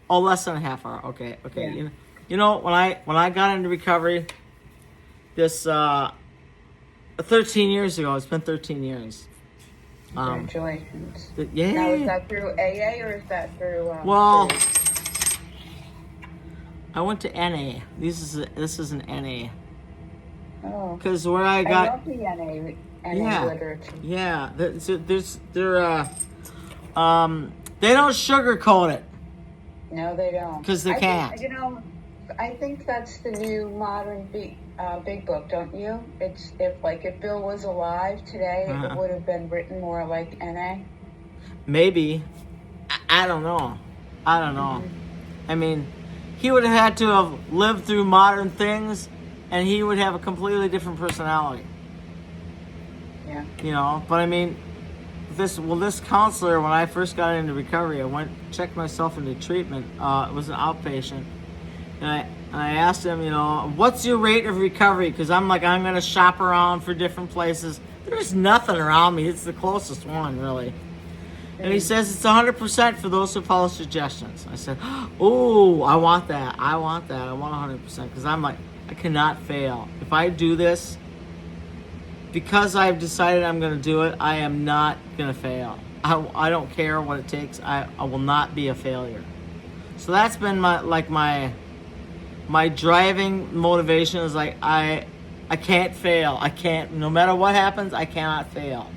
Oh, less than a half hour. Okay. Yeah. You know, when I got into recovery, this 13 years ago. It's been 13 years. Congratulations. Now, is Yay. that through AA or is that through Well, school? I went to NA. This is an NA. Oh, Because where I I got love the NA yeah literature. yeah they don't sugarcoat it No, they don't. because they I can't. think, I think that's the new modern big book, don't you? It's if Bill was alive today, it would have been written more like NA. Maybe. I don't know. I don't know. Mm-hmm. I mean, he would have had to have lived through modern things, and he would have a completely different personality. Yeah. You know, but I mean, this counselor, when I first got into recovery, I checked myself into treatment. It was an outpatient, and I asked him, you know, what's your rate of recovery? Because I'm gonna shop around for different places. There's nothing around me. It's the closest one, really. And he says it's 100% for those who follow suggestions. I said, oh, I want that. I want 100%. Because I'm like, I cannot fail. If I do this, because I've decided I'm going to do it, I am not going to fail. I don't care what it takes. I will not be a failure. So that's been my driving motivation is like, I can't fail. I can't, no matter what happens, I cannot fail.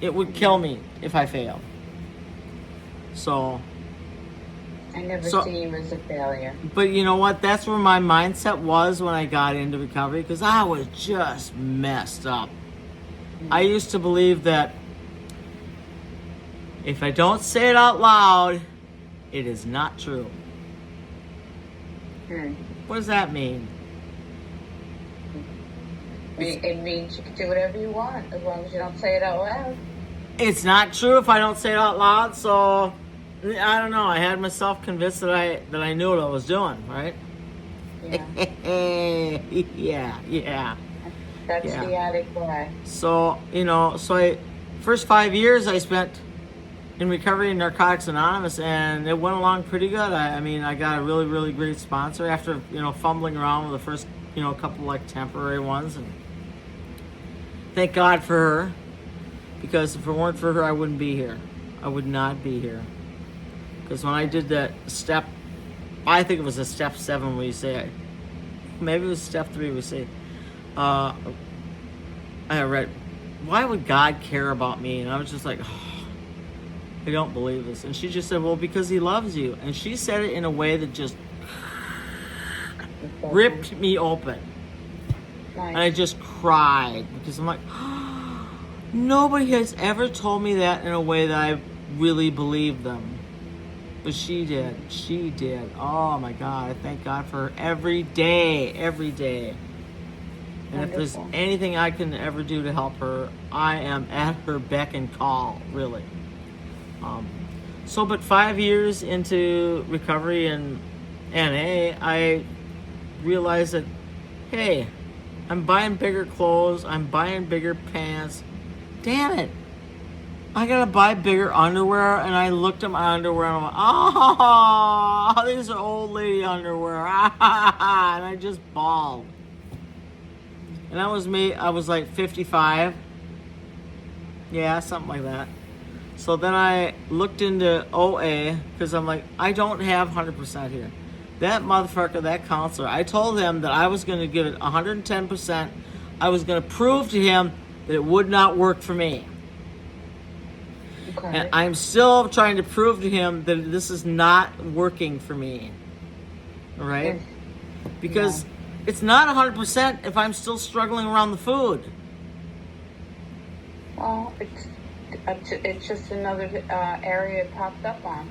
It would kill me if I failed. So I never see you as a failure. But you know what? That's where my mindset was when I got into recovery, because I was just messed up. I used to believe that if I don't say it out loud, it is not true. What does that mean? It means you can do whatever you want as long as you don't say it out loud. It's not true if I don't say it out loud, so I don't know. I had myself convinced that I knew what I was doing, right? Yeah. yeah. That's the addict way. So, first 5 years I spent in recovery in Narcotics Anonymous, and it went along pretty good. I got a really, really great sponsor after, fumbling around with the first, couple temporary ones, and thank God for her, because if it weren't for her, I wouldn't be here. I would not be here. Because when I did that step, I think it was a step 7 where you say, maybe it was step 3 we say, I read, why would God care about me? And I was just like, oh, I don't believe this. And she just said, well, because he loves you. And she said it in a way that just ripped me open. Nice. And I just cried because I'm like, oh, nobody has ever told me that in a way that I really believed them. But she did. She did. Oh my God. I thank God for her every day. Every day. And if there's anything I can ever do to help her, I am at her beck and call, really. But 5 years into recovery and NA, I realized that, hey, I'm buying bigger clothes, I'm buying bigger pants. Damn it. I gotta buy bigger underwear. And I looked at my underwear and I'm like, oh, these are old lady underwear. And I just bawled. And that was me. I was like 55. Yeah, something like that. So then I looked into OA because I'm like, I don't have 100% here. That motherfucker, that counselor, I told him that I was going to give it 110%. I was going to prove to him that it would not work for me. Okay. And I'm still trying to prove to him that this is not working for me. All right? Because it's not 100% if I'm still struggling around the food. Well, it's just another area it popped up on.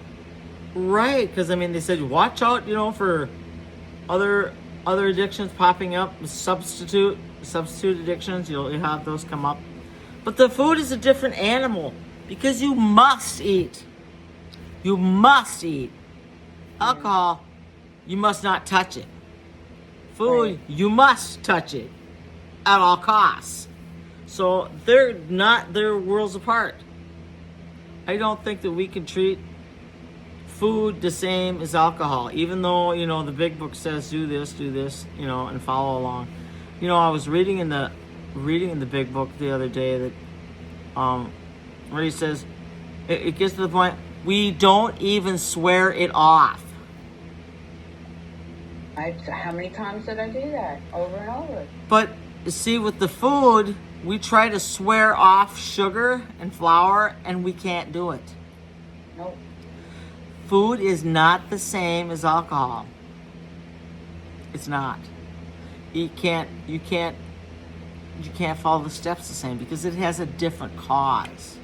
Right, because they said watch out, for other addictions popping up, substitute addictions. You'll have those come up, but the food is a different animal because you must eat. You must eat. Alcohol, you must not touch it. Food, you must touch it at all costs. So they're worlds apart. I don't think that we can treat food the same as alcohol, even though, you know, the big book says do this, you know, and follow along. You know, I was reading in the big book the other day that where he says it gets to the point we don't even swear it off. How many times did I do that? Over and over. But see, with the food, we try to swear off sugar and flour, and we can't do it. Nope. Food is not the same as alcohol. It's not. You can't follow the steps the same because it has a different cause.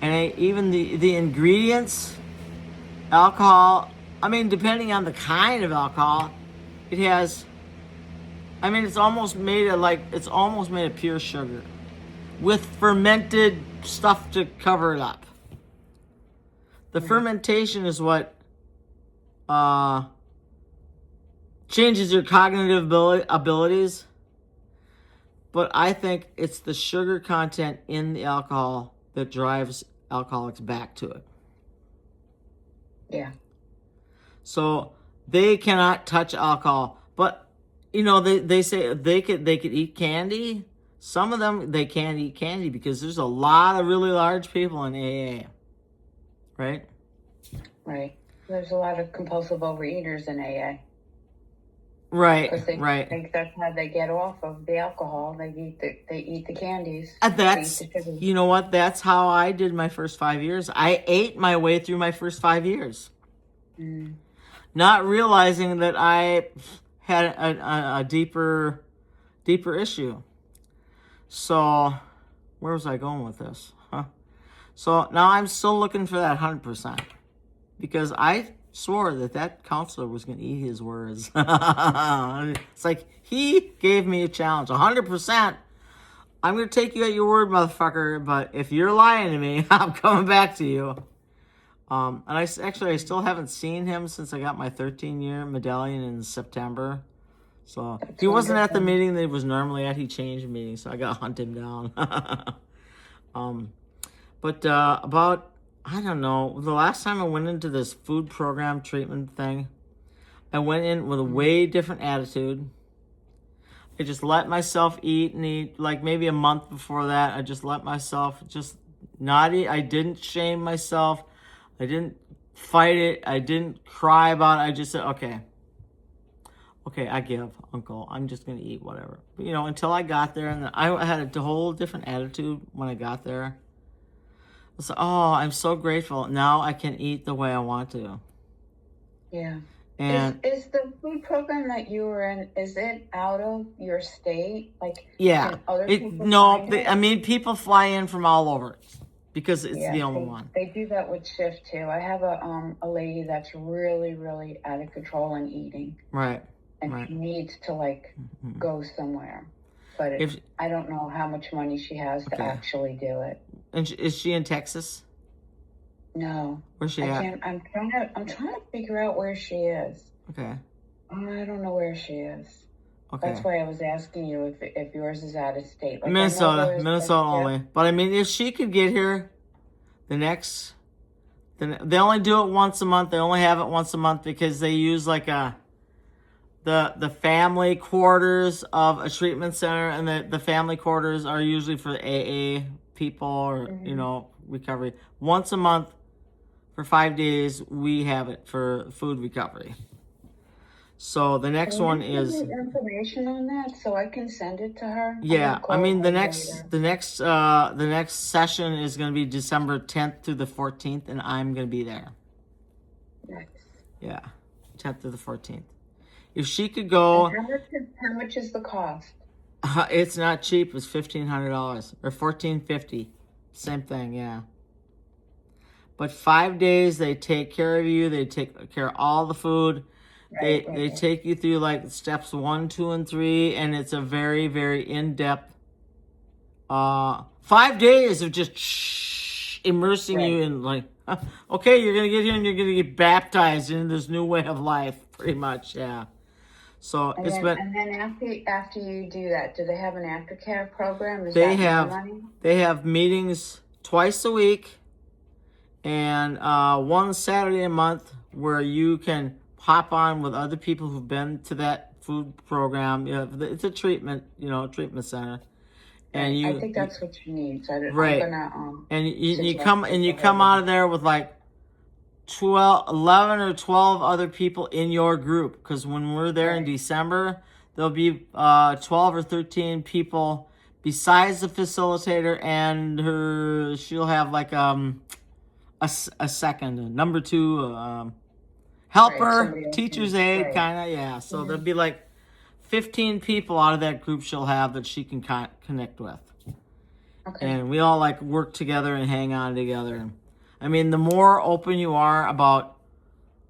Even the ingredients, alcohol, I mean, depending on the kind of alcohol, it has, I mean, it's almost made of pure sugar with fermented stuff to cover it up. The fermentation is what changes your cognitive abilities. But I think it's the sugar content in the alcohol that drives alcoholics back to it. Yeah. So they cannot touch alcohol. But, you know, they say they could eat candy. Some of them, they can't eat candy because there's a lot of really large people in AA. Right? Right. There's a lot of compulsive overeaters in AA. Right, because they right. think that's how they get off of the alcohol. They eat the candies. That's, you know what? That's how I did my first 5 years. I ate my way through my first 5 years, not realizing that I had a deeper issue. So, where was I going with this? So now I'm still looking for that 100% because I swore that counselor was going to eat his words. It's like he gave me a challenge, 100%. I'm going to take you at your word, motherfucker. But if you're lying to me, I'm coming back to you. And I still haven't seen him since I got my 13-year medallion in September. So he wasn't at the meeting that he was normally at. He changed meetings, so I got to hunt him down. But about, I don't know, the last time I went into this food program treatment thing, I went in with a way different attitude. I just let myself eat and eat. Like maybe a month before that, I just let myself just not eat. I didn't shame myself. I didn't fight it. I didn't cry about it. I just said, okay, I give, Uncle. I'm just going to eat whatever. But, you know, until I got there, and I had a whole different attitude when I got there. So, I'm so grateful. Now I can eat the way I want to. Yeah. And is the food program that you were in, is it out of your state? Like, yeah. can other people I mean, people fly in from all over because it's the only one. They do that with Shift too. I have a lady that's really, really out of control in eating. Right. And she needs to go somewhere. But I don't know how much money she has to actually do it. And is she in Texas? No. Where's she at? I'm trying to figure out where she is. Okay. I don't know where she is. Okay. That's why I was asking you if yours is out of state. Like Minnesota only. But I mean, if she could get here, then they only do it once a month. They only have it once a month because they use the family quarters of a treatment center, and the family quarters are usually for AA people or recovery. Once a month for 5 days, we have it for food recovery. So the next one is information on that, so I can send it to her. Yeah, I mean the next session is going to be December 10th through the 14th, and I'm going to be there. Nice. Yeah, 10th through the 14th. If she could go, how much is the cost? It's not cheap. It's $1,500 or $1,450. Same thing, yeah. But 5 days, they take care of you. They take care of all the food. They take you through steps 1, 2, and 3, and it's a very, very in-depth 5 days of just immersing you in okay, you're gonna get here and you're gonna get baptized into this new way of life, pretty much, yeah. So and then after you do that, do they have an aftercare program? They have meetings twice a week, and one Saturday a month where you can hop on with other people who've been to that food program. It's a treatment, treatment center. And I think that's what you need. So right. I'm gonna and you come out of there with like 11 or 12 other people in your group, because when we're there in December, there'll be 12 or 13 people besides the facilitator, and she'll have like a second, number two, helper, teacher's aide, kind of, yeah. So there'll be like 15 people out of that group she'll have that she can connect with. Okay. And we all like work together and hang on together. I mean, the more open you are about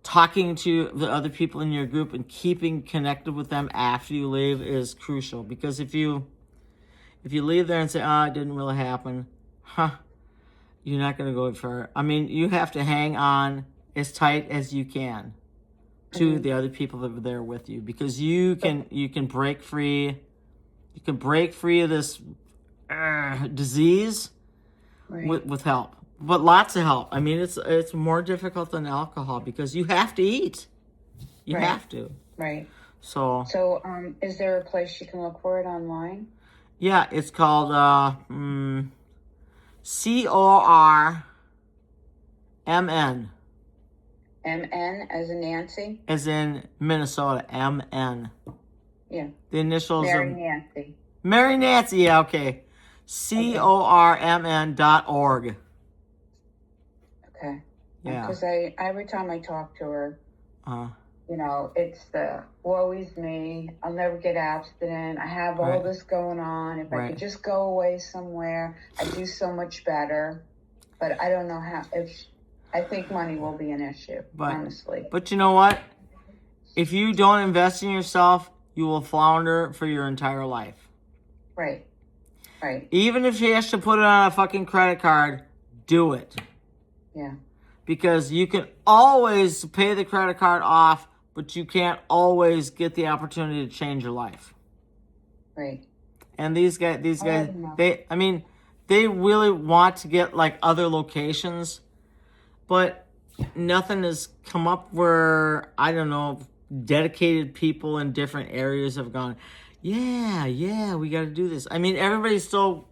talking to the other people in your group and keeping connected with them after you leave is crucial. Because if you leave there and say, "Oh, it didn't really happen," you're not going to go far. I mean, you have to hang on as tight as you can to the other people that were there with you, because you can break free. You can break free of this disease with help. But lots of help. I mean, it's more difficult than alcohol because you have to eat. You have to. Right. So, is there a place you can look for it online? Yeah, it's called CORMN. MN as in Nancy? As in Minnesota, MN. Yeah. The initials Mary of Nancy. Mary Nancy, yeah, okay. CORMN.org. Okay. Yeah. Because every time I talk to her, it's the woe is me. I'll never get abstinent. I have all this going on. If I could just go away somewhere, I'd do so much better. But I don't know how. I think money will be an issue, honestly. But you know what? If you don't invest in yourself, you will flounder for your entire life. Right. Even if she has to put it on a fucking credit card, do it. Yeah. Because you can always pay the credit card off, but you can't always get the opportunity to change your life. Right. And these guys, they really want to get like other locations, but nothing has come up where, I don't know, dedicated people in different areas have gone, yeah, we got to do this. I mean, everybody's still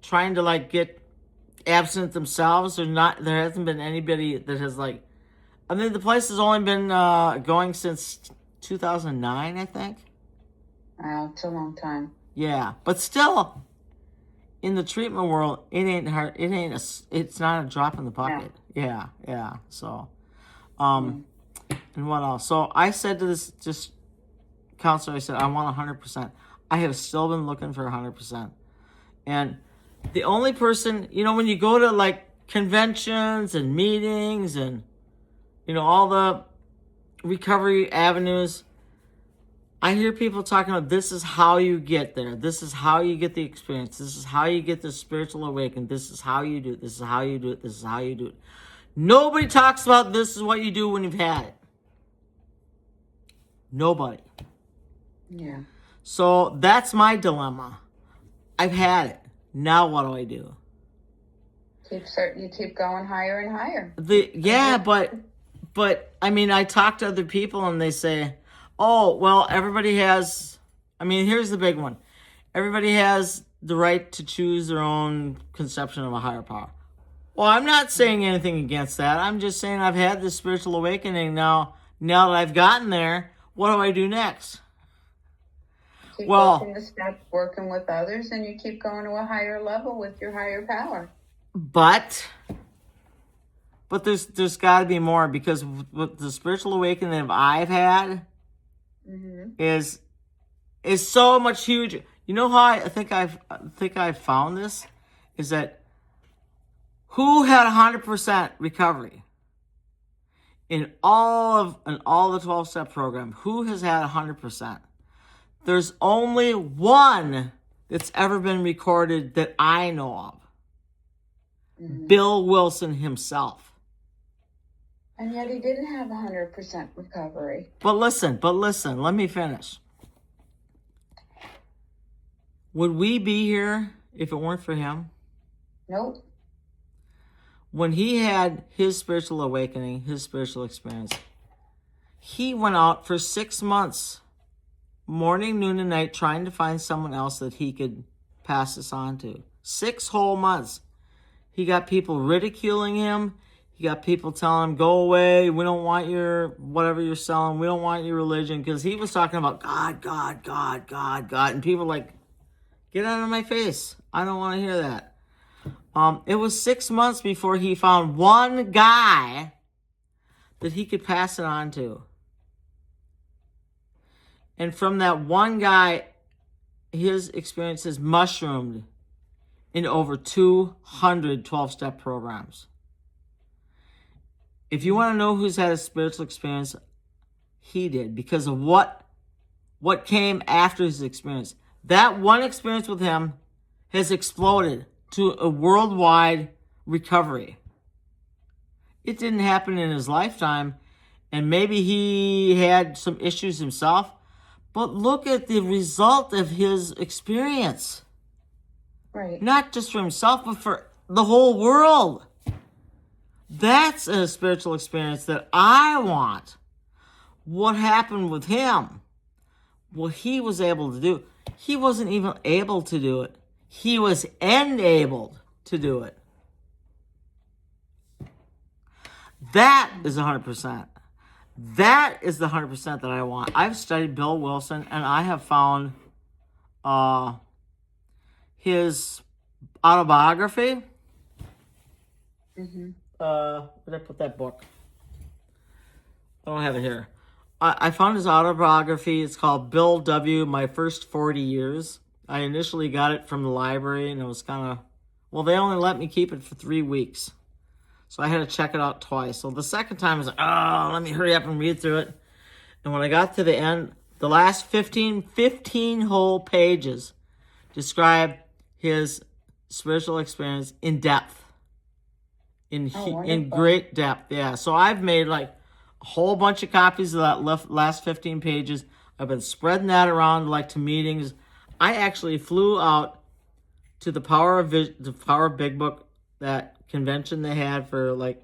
trying to like get abstinent themselves. There hasn't been anybody that has like, I mean, the place has only been going since 2009, I think. Wow, it's a long time. Yeah, but still, in the treatment world, it ain't hard. It's not a drop in the bucket. Yeah. So, and what else? So I said to this counselor, I said, I want 100%. I have still been looking for 100%. And the only person, when you go to like conventions and meetings and, all the recovery avenues, I hear people talking about this is how you get there. This is how you get the experience. This is how you get the spiritual awakening. This is how you do it. This is how you do it. This is how you do it. Nobody talks about this is what you do when you've had it. Nobody. Yeah. So that's my dilemma. I've had it. Now what do I do? You keep going higher and higher. But I mean, I talk to other people and they say, oh, well, everybody has, I mean, here's the big one. Everybody has the right to choose their own conception of a higher power. Well, I'm not saying anything against that. I'm just saying I've had this spiritual awakening now. Now that I've gotten there, what do I do next? Keep working the steps, working with others, and you keep going to a higher level with your higher power. But there's got to be more, because with the spiritual awakening that I've had is so much huge. You know how I think I've found this is that who had 100% recovery in all the 12-step program? Who has had 100%? There's only one that's ever been recorded that I know of. Bill Wilson himself. And yet he didn't have 100% recovery. But listen, let me finish. Would we be here if it weren't for him? Nope. when he had his spiritual awakening, his spiritual experience, he went out for 6 months, morning, noon, and night, trying to find someone else that he could pass this on to. 6 whole months. He got people ridiculing him. He got people telling him, go away. We don't want your, whatever you're selling. We don't want your religion. Because he was talking about God, God, God, God, God. And people were like, get out of my face. I don't want to hear that. It was 6 months before he found one guy that he could pass it on to. And from that one guy, his experiences mushroomed into over 200 12-step programs. If you want to know who's had a spiritual experience, he did, because of what came after his experience. That one experience with him has exploded to a worldwide recovery. It didn't happen in his lifetime, and maybe he had some issues himself, but look at the result of his experience. Right. Not just for himself, but for the whole world. That's a spiritual experience that I want. What happened with him, what he was able to do, he wasn't even able to do it. He was enabled to do it. That is 100%. That is the 100% that I want. I've studied Bill Wilson, and I have found his autobiography. Mm-hmm. Where did I put that book? I don't have it here. I found his autobiography. It's called Bill W. My First 40 Years. I initially got it from the library, and it was kind of, well, they only let me keep it for 3 weeks. So I had to check it out twice. So the second time I was like, oh, let me hurry up and read through it. And when I got to the end, the last 15 whole pages describe his spiritual experience in depth. In great depth, yeah. So I've made like a whole bunch of copies of that last 15 pages. I've been spreading that around like to meetings. I actually flew out to the Power of Big Book, that convention they had for like,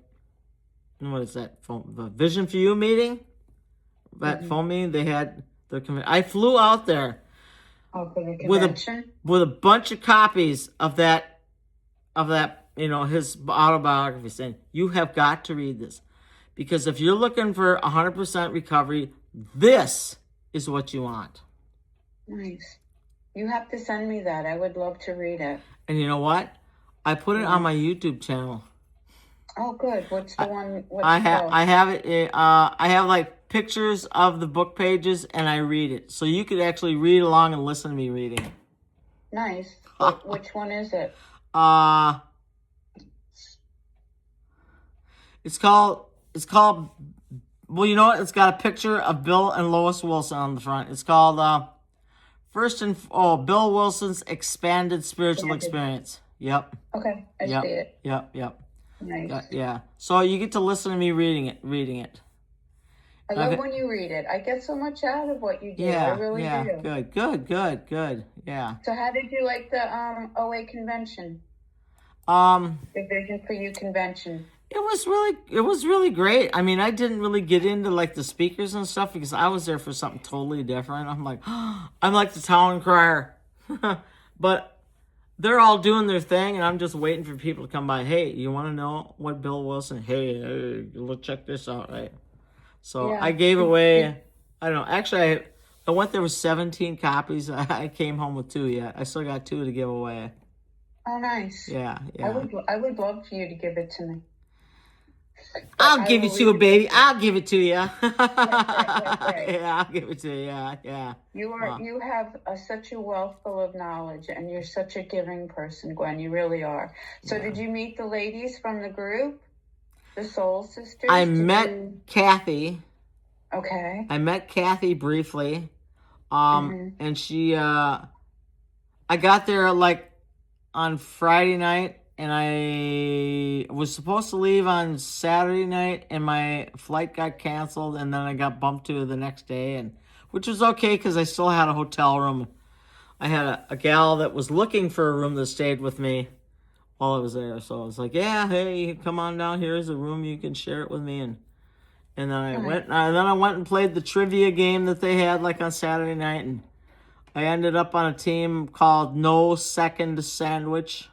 what is that? The Vision for You meeting? That phone meeting they had. I flew out there for the convention? with a bunch of copies of that, his autobiography, saying, you have got to read this. Because if you're looking for 100% recovery, this is what you want. Nice. You have to send me that. I would love to read it. And you know what? I put it on my YouTube channel. Oh, good. What's the one? I have it. I have like pictures of the book pages, and I read it. So you could actually read along and listen to me reading it. Nice. Which one is it? It's called, well, you know what? It's got a picture of Bill and Lois Wilson on the front. It's called, Bill Wilson's Expanded Spiritual Experience. Yep. Okay, I see it. Yep. Nice. Yeah. So you get to listen to me reading it. I love when you read it. I get so much out of what you do. I really do. Good. Yeah. So how did you like the OA convention? The Vision for You convention. It was really great. I mean, I didn't really get into like the speakers and stuff because I was there for something totally different. I'm like, I'm like the town crier. But they're all doing their thing, and I'm just waiting for people to come by. Hey, you want to know what Bill Wilson? Hey, let's check this out, right? So I gave away, I don't know, actually I went there with 17 copies. I came home with 2 yet. I still got 2 to give away. Oh, nice. Yeah. I would love for you to give it to me. I'll give it to you, baby. I'll give it to you. Right. Yeah, I'll give it to you. Yeah. You have such a wealth full of knowledge, and you're such a giving person, Gwen. You really are. So did you meet the ladies from the group? The Soul Sisters? I met Kathy. Okay. I met Kathy briefly. And she, I got there like on Friday night, and I was supposed to leave on Saturday night, and my flight got canceled, and then I got bumped to the next day, which was okay because I still had a hotel room. I had a gal that was looking for a room that stayed with me while I was there. So I was like, yeah, hey, come on down. Here's a room. You can share it with me. And then I went and played the trivia game that they had like on Saturday night. And I ended up on a team called No Second Sandwich.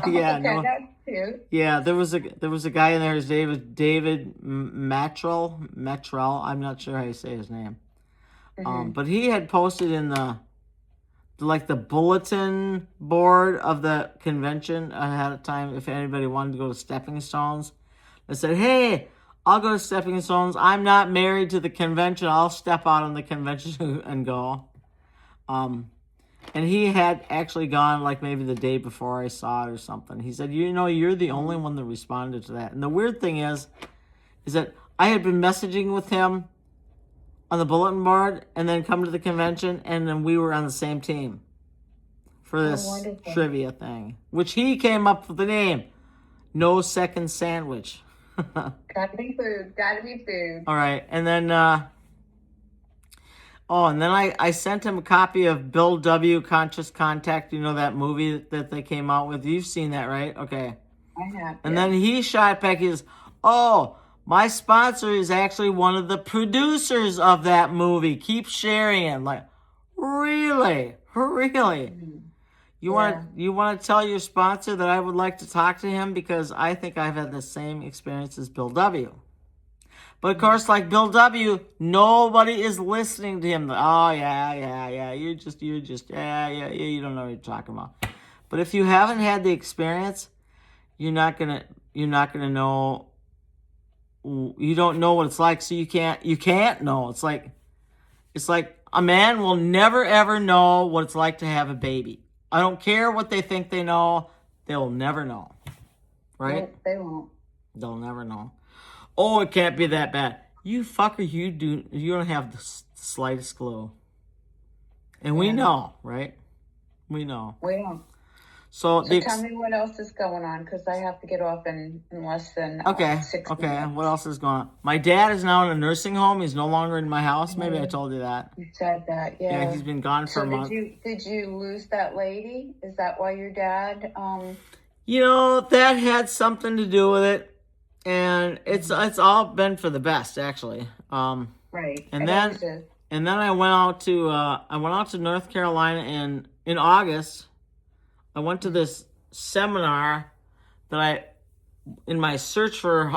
Yeah, no. That's cute. Yeah, there was a guy in there. His name was David Metrell. I'm not sure how you say his name. But he had posted in the bulletin board of the convention ahead of time if anybody wanted to go to Stepping Stones. I said, hey, I'll go to Stepping Stones. I'm not married to the convention. I'll step out on the convention and go. And he had actually gone like maybe the day before I saw it or something. He said, you're the only one that responded to that. And the weird thing is that I had been messaging with him on the bulletin board and then come to the convention, and then we were on the same team for this trivia thing, which he came up with the name, No Second Sandwich. Gotta be food. All right. And then, I sent him a copy of Bill W. Conscious Contact. You know that movie that they came out with? You've seen that, right? Okay. I have. And then he shot back, he goes, oh, my sponsor is actually one of the producers of that movie. Keep sharing it. I'm like, really? You want to tell your sponsor that I would like to talk to him because I think I've had the same experience as Bill W. But of course, like Bill W., nobody is listening to him. Oh yeah. You don't know what you're talking about. But if you haven't had the experience, you're not gonna know. You don't know what it's like, so you can't know. It's like a man will never ever know what it's like to have a baby. I don't care what they think they know. They'll never know. Right? Nope, they won't. They'll never know. Oh, it can't be that bad. You fucker, you don't have the slightest clue. And we know, right? We know. We don't. So tell me what else is going on, because I have to get off in less than 6 minutes. Okay, what else is going on? My dad is now in a nursing home. He's no longer in my house. Maybe I told you that. You said that, yeah. Yeah, he's been gone for a month. Did you lose that lady? Is that why your dad... that had something to do with it. And it's all been for the best, actually. Right. And then I went out to North Carolina in August. I went to this seminar that in my search for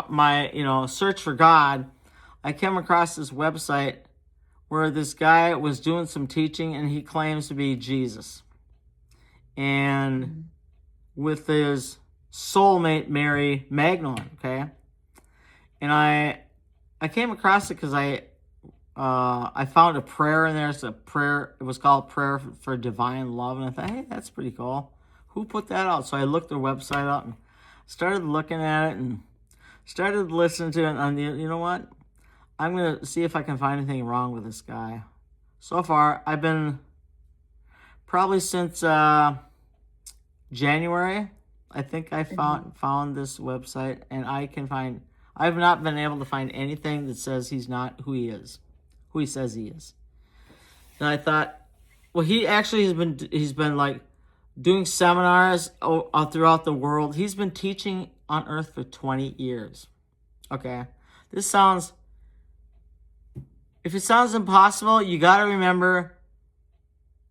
God, I came across this website where this guy was doing some teaching and he claims to be Jesus. And with his soulmate, Mary Magdalene, okay? And I came across it because I found a prayer in there. It's a prayer. It was called Prayer for Divine Love. And I thought, hey, that's pretty cool. Who put that out? So I looked their website up and started looking at it and started listening to it. And you know what? I'm going to see if I can find anything wrong with this guy. So far, I've been probably since January. I think I found this website, and I've not been able to find anything that says he's not who he says he is. And I thought, well, he actually he's been like doing seminars throughout the world. He's been teaching on earth for 20 years. Okay. If it sounds impossible, you got to remember,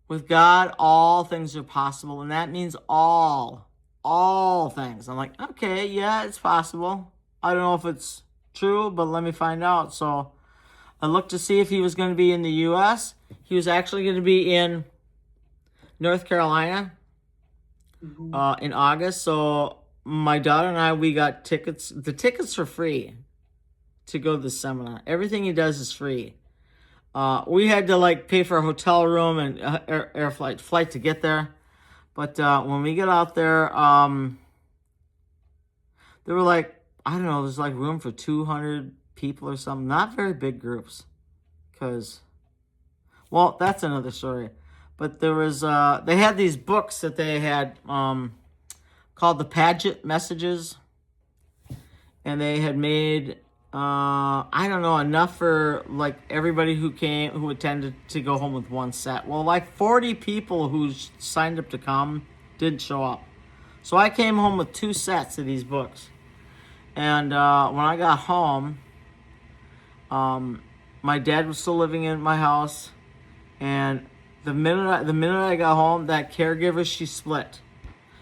with God, all things are possible. And that means all things. I'm like, okay, yeah, it's possible. I don't know if it's true, but let me find out. So I looked to see if he was going to be in the U.S. He was actually going to be in North Carolina in August. So my daughter and I, we got tickets. The tickets are free to go to the seminar. Everything he does is free. We had to pay for a hotel room and flight to get there. But when we get out there, there were I don't know, there's room for 200 people or something. Not very big groups. That's another story. But there was, they had these books that they had called the Paget Messages. And they had made, I don't know, enough for everybody who attended to go home with one set. Well, 40 people who signed up to come didn't show up. So I came home with 2 sets of these books. And when I got home, my dad was still living in my house. And the minute I got home, that caregiver, she split.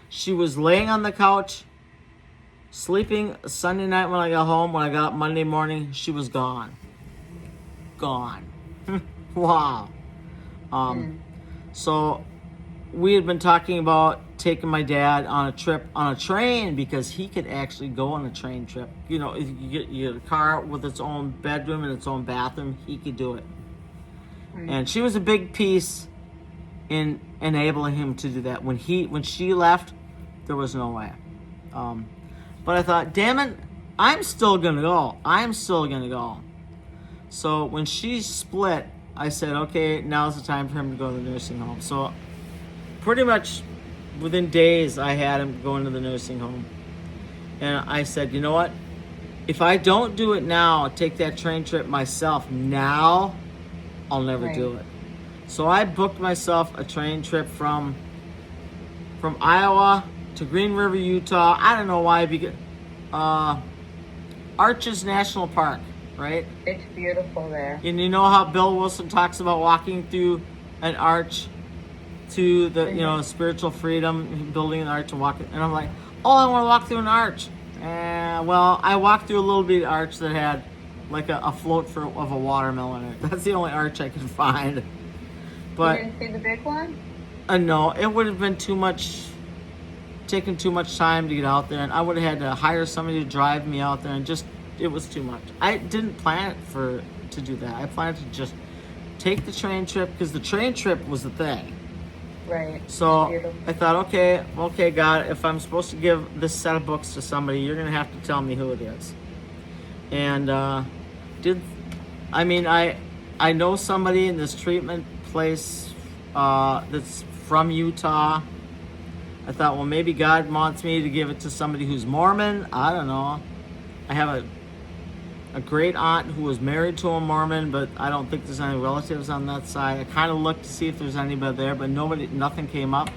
She was laying on the couch, sleeping Sunday night when I got home. When I got up Monday morning, she was gone. Gone. Wow. So we had been talking about taking my dad on a trip on a train because he could actually go on a train trip. You know, if you get a car with its own bedroom and its own bathroom, he could do it. And she was a big piece in enabling him to do that. When she left, there was no way. But I thought, damn it, I'm still gonna go. So when she split, I said, okay, now's the time for him to go to the nursing home. So pretty much within days, I had him going to the nursing home. And I said, you know what? If I don't do it now, take that train trip myself now, I'll never do it. So I booked myself a train trip from Iowa to Green River, Utah. I don't know why, because Arches National Park, right? It's beautiful there. And you know how Bill Wilson talks about walking through an arch to the spiritual freedom, building an arch and walking. And I'm like, oh, I want to walk through an arch. Well, I walked through a little bitty arch that had like a float of a watermelon in it. That's the only arch I could find. But you didn't see the big one? No, it would have been taken too much time to get out there, and I would have had to hire somebody to drive me out there, and it was too much. I didn't plan it to do that. I planned to just take the train trip, because the train trip was the thing. Right. So I thought, okay, God, if I'm supposed to give this set of books to somebody, you're gonna have to tell me who it is. And I know somebody in this treatment place that's from Utah. I thought, well, maybe God wants me to give it to somebody who's Mormon. I don't know. I have a great aunt who was married to a Mormon, but I don't think there's any relatives on that side. I kind of looked to see if there's anybody there, but nothing came up.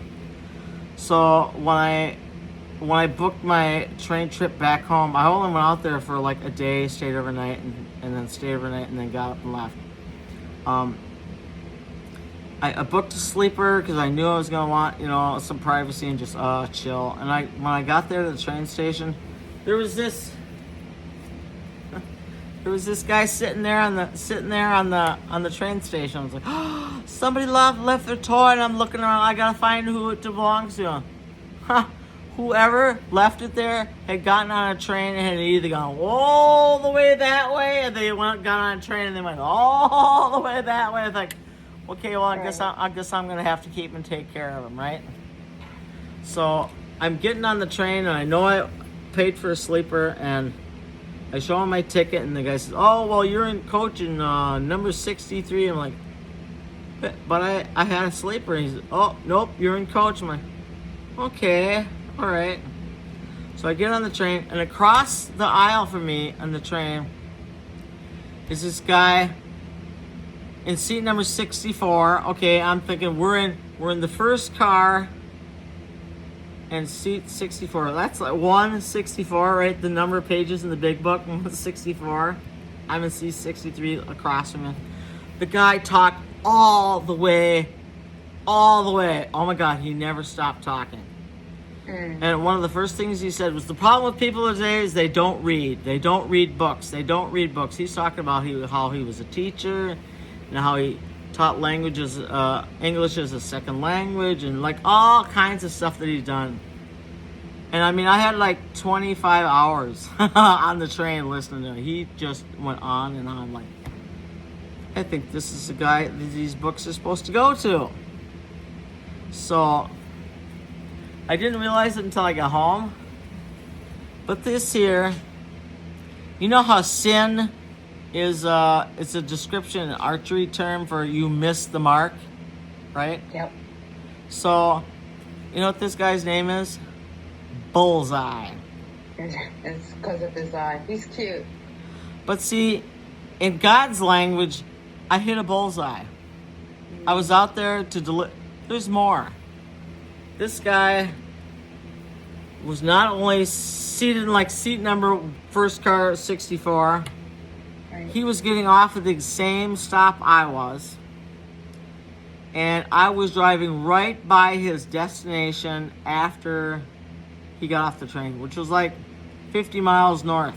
So when I booked my train trip back home, I only went out there for like a day, stayed overnight, and then got up and left. I booked a sleeper because I knew I was going to want, some privacy and just chill. And when I got there to the train station, there was this guy sitting there on the train station. I was like, oh, somebody left their toy, and I'm looking around. I gotta find who it belongs to. Whoever left it there had gotten on a train and had either gone all the way that way, or they got on a train and they went all the way that way. It's like, okay, well, I guess I'm gonna have to keep and take care of him, right? So I'm getting on the train, and I know I paid for a sleeper, and I show him my ticket, and the guy says, oh, well, you're in coach in number 63. I'm like, but I had a sleeper. And he says, oh, nope, you're in coach. I'm like, okay, all right. So I get on the train, and across the aisle from me on the train is this guy in seat number 64. Okay, I'm thinking we're in the first car, and seat 64. That's like 164, right? The number of pages in the big book, 164. I'm in seat 63 across from him. The guy talked all the way. Oh my God, he never stopped talking. And one of the first things he said was, the problem with people today is they don't read. They don't read books. He's talking about how he was a teacher and how he taught languages, English as a second language, and like all kinds of stuff that he's done. And I had like 25 hours on the train listening to him. He just went on and on. Like, I think this is the guy that these books are supposed to go to. So I didn't realize it until I got home. But this here, you know how sin is it's a description, an archery term for you missed the mark, right? Yep. So, you know what this guy's name is? Bullseye. It's because of his eye. He's cute. But see, in God's language, I hit a bullseye. I was out there to deliver. There's more. This guy was not only seated in like seat number first car 64, Right. he was getting off at the same stop I was. And I was driving right by his destination after he got off the train, which was like 50 miles north.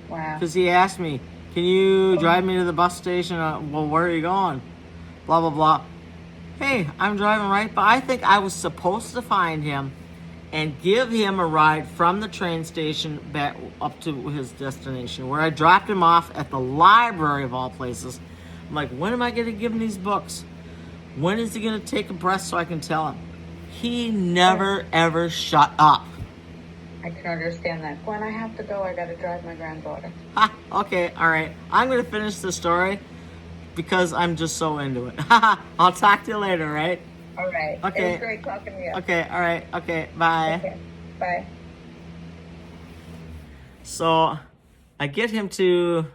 Wow. Because he asked me, can you drive me to the bus station? Well, where are you going? Blah, blah, blah. Hey, I'm driving right by. I think I was supposed to find him and give him a ride from the train station back up to his destination, where I dropped him off at the library of all places. I'm like, when am I going to give him these books? When is he going to take a breath so I can tell him? He never, ever shut up. I can understand that. When I have to go, I got to drive my granddaughter. Okay, all right. I'm going to finish the story because I'm just so into it. I'll talk to you later, right? All right. Okay. It was great talking to you. Okay, all right. Okay, bye. Okay. Bye. So I get him to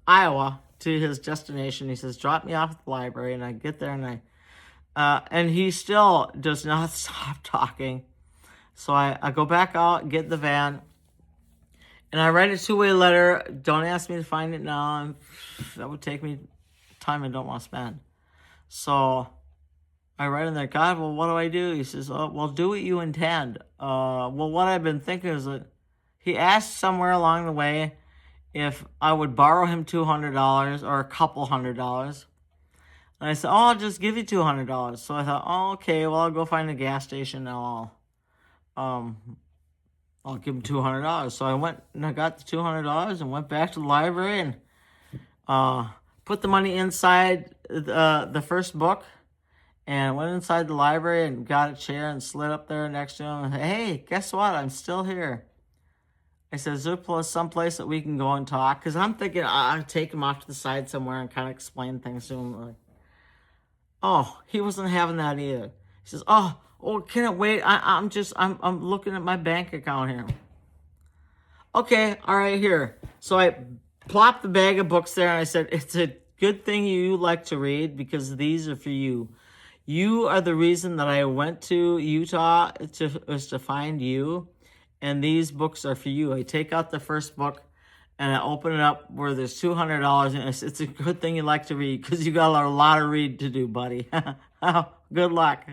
Iowa, to his destination. He says, drop me off at the library. And I get there and he still does not stop talking. So I go back out, get the van, and I write a two-way letter. Don't ask me to find it now. That would take me time I don't want to spend. So I write in there, God, well, what do I do? He says, oh, well, do what you intend. Well, what I've been thinking is that he asked somewhere along the way if I would borrow him $200 or a couple $100. And I said, oh, I'll just give you $200. So I thought, oh, okay, well, I'll go find a gas station and I'll give him $200. So I went and I got the $200 and went back to the library and put the money inside the first book. And went inside the library and got a chair and slid up there next to him. And, hey, guess what? I'm still here. I said, is there someplace that we can go and talk? Because I'm thinking I'll take him off to the side somewhere and kind of explain things to him. Like, oh, he wasn't having that either. He says, oh, can it wait? I'm looking at my bank account here. Okay, all right, here. So I plopped the bag of books there and I said, it's a good thing you like to read because these are for you. You are the reason that I went to Utah to find you, and these books are for you. I take out the first book, and I open it up where there's $200, and it's a good thing you like to read because you got a lot of read to do, buddy. Good luck.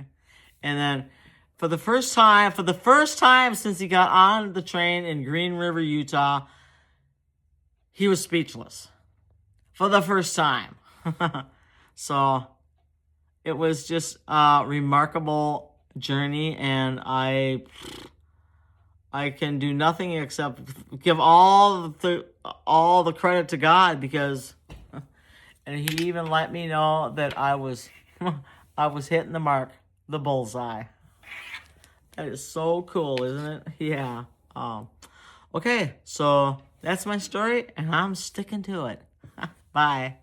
And then for the first time since he got on the train in Green River, Utah, he was speechless. For the first time. So it was just a remarkable journey, and I can do nothing except give all the credit to God because, and he even let me know that I was hitting the mark, the bullseye. That is so cool, isn't it? Yeah. Okay, so that's my story, and I'm sticking to it. Bye.